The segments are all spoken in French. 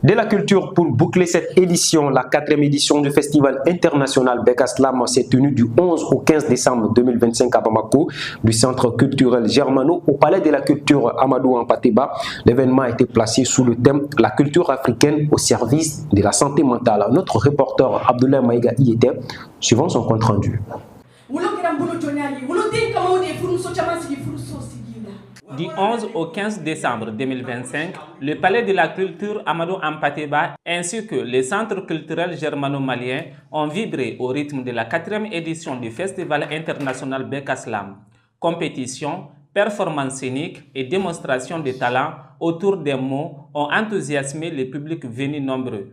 De la culture pour boucler cette édition, la 4e édition du Festival international Bekaslam s'est tenue du 11 au 15 décembre 2025 à Bamako, du Centre culturel Germano au Palais de la Culture Amadou Hampâté-Bâ. L'événement a été placé sous le thème « La culture africaine au service de la santé mentale ». Notre reporter Abdoulaye Maïga y était, suivant son compte rendu. Du 11 au 15 décembre 2025, le Palais de la Culture Amadou Hampâté-Bâ ainsi que le Centre culturel germano-malien ont vibré au rythme de la 4e édition du Festival international Bekaslam. Compétition, performance scénique et démonstration de talent autour des mots ont enthousiasmé le public venu nombreux.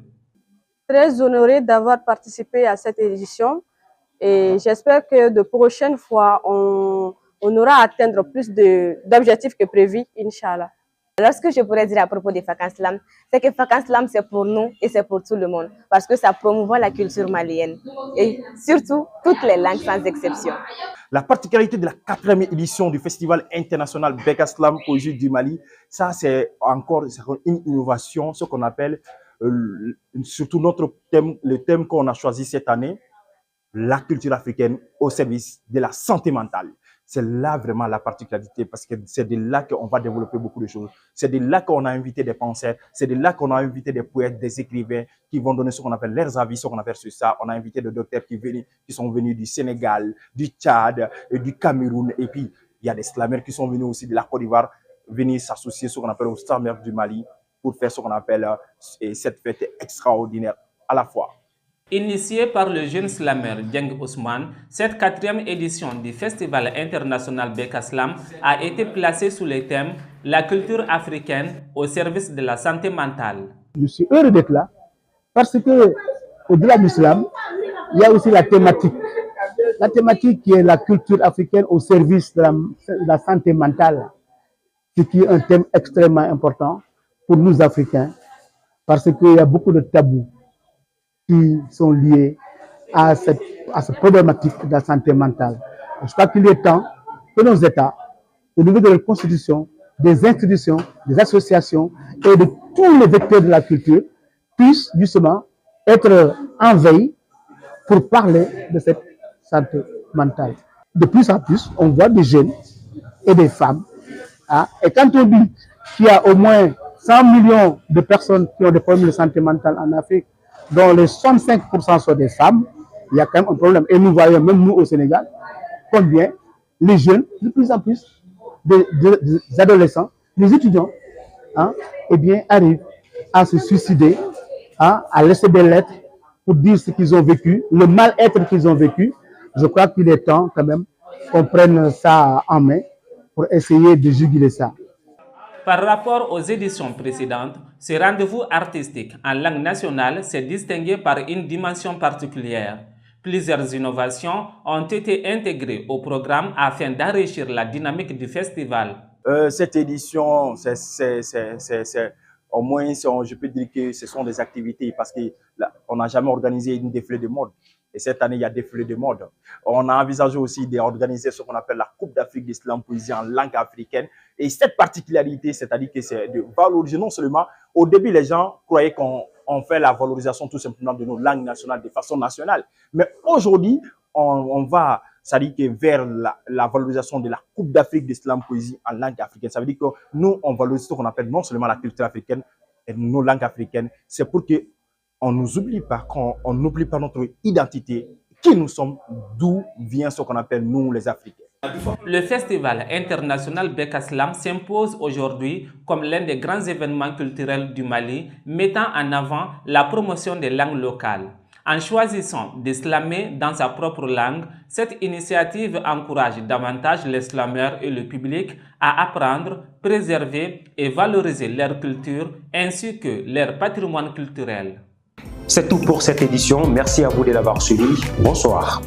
Très honoré d'avoir participé à cette édition et j'espère que de prochaines fois, on aura à atteindre plus d'objectifs que prévu, Inch'Allah. Alors, ce que je pourrais dire à propos de Fakaslam, c'est que Fakaslam, c'est pour nous et c'est pour tout le monde, parce que ça promouvoit la culture malienne et surtout toutes les langues sans exception. La particularité de la 4e édition du Festival international Bekaslam Poésie du Mali, ça c'est encore une innovation, ce qu'on appelle, surtout notre thème, le thème qu'on a choisi cette année, la culture africaine au service de la santé mentale. C'est là vraiment la particularité parce que c'est de là qu'on va développer beaucoup de choses. C'est de là qu'on a invité des penseurs, c'est de là qu'on a invité des poètes, des écrivains qui vont donner ce qu'on appelle leurs avis, ce qu'on appelle sur ça. On a invité des docteurs qui sont venus du Sénégal, du Tchad, du Cameroun. Et puis, il y a des slameurs qui sont venus aussi de la Côte d'Ivoire, venir s'associer ce qu'on appelle aux slameurs du Mali pour faire ce qu'on appelle cette fête extraordinaire à la fois. Initiée par le jeune slammer Dieng Ousmane, cette 4e édition du Festival international Bekaslam a été placée sous le thème « La culture africaine au service de la santé mentale ». Je suis heureux d'être là parce que au-delà de l'islam, il y a aussi la thématique. La thématique qui est la culture africaine au service de la santé mentale, ce qui est un thème extrêmement important pour nous Africains parce qu'il y a beaucoup de tabous qui sont liés à cette problématique de la santé mentale. Je crois qu'il est temps que nos États, au niveau de la Constitution, des institutions, des associations et de tous les vecteurs de la culture, puissent justement être en veille pour parler de cette santé mentale. De plus en plus, on voit des jeunes et des femmes. Et quand on dit qu'il y a au moins 100 millions de personnes qui ont des problèmes de santé mentale en Afrique, dont les 65% sont des femmes, il y a quand même un problème. Et nous voyons, même nous au Sénégal, combien les jeunes, de plus en plus, des adolescents, les étudiants, eh bien, arrivent à se suicider, à laisser des lettres pour dire ce qu'ils ont vécu, le mal-être qu'ils ont vécu. Je crois qu'il est temps quand même qu'on prenne ça en main pour essayer de juguler ça. Par rapport aux éditions précédentes, ce rendez-vous artistique en langue nationale s'est distingué par une dimension particulière. Plusieurs innovations ont été intégrées au programme afin d'enrichir la dynamique du festival. Cette édition, au moins, je peux dire que ce sont des activités parce qu'on n'a jamais organisé une défilé de mode. Et cette année, il y a défilé de mode. On a envisagé aussi d'organiser ce qu'on appelle la Coupe d'Afrique d'Islam Poésie en langue africaine. Et cette particularité, c'est-à-dire que c'est de valoriser non seulement, au début, les gens croyaient qu'on fait la valorisation tout simplement de nos langues nationales de façon nationale. Mais aujourd'hui, on va, c'est-à-dire que vers la valorisation de la Coupe d'Afrique d'Islam Poésie en langue africaine. Ça veut dire que nous, on valorise ce qu'on appelle non seulement la culture africaine et nos langues africaines. C'est pour que on ne nous oublie pas, qu'on n'oublie pas notre identité, qui nous sommes, d'où vient ce qu'on appelle nous les Africains. Le Festival international Bekaslam s'impose aujourd'hui comme l'un des grands événements culturels du Mali, mettant en avant la promotion des langues locales. En choisissant de slammer dans sa propre langue, cette initiative encourage davantage les slameurs et le public à apprendre, préserver et valoriser leur culture ainsi que leur patrimoine culturel. C'est tout pour cette édition. Merci à vous de l'avoir suivi. Bonsoir.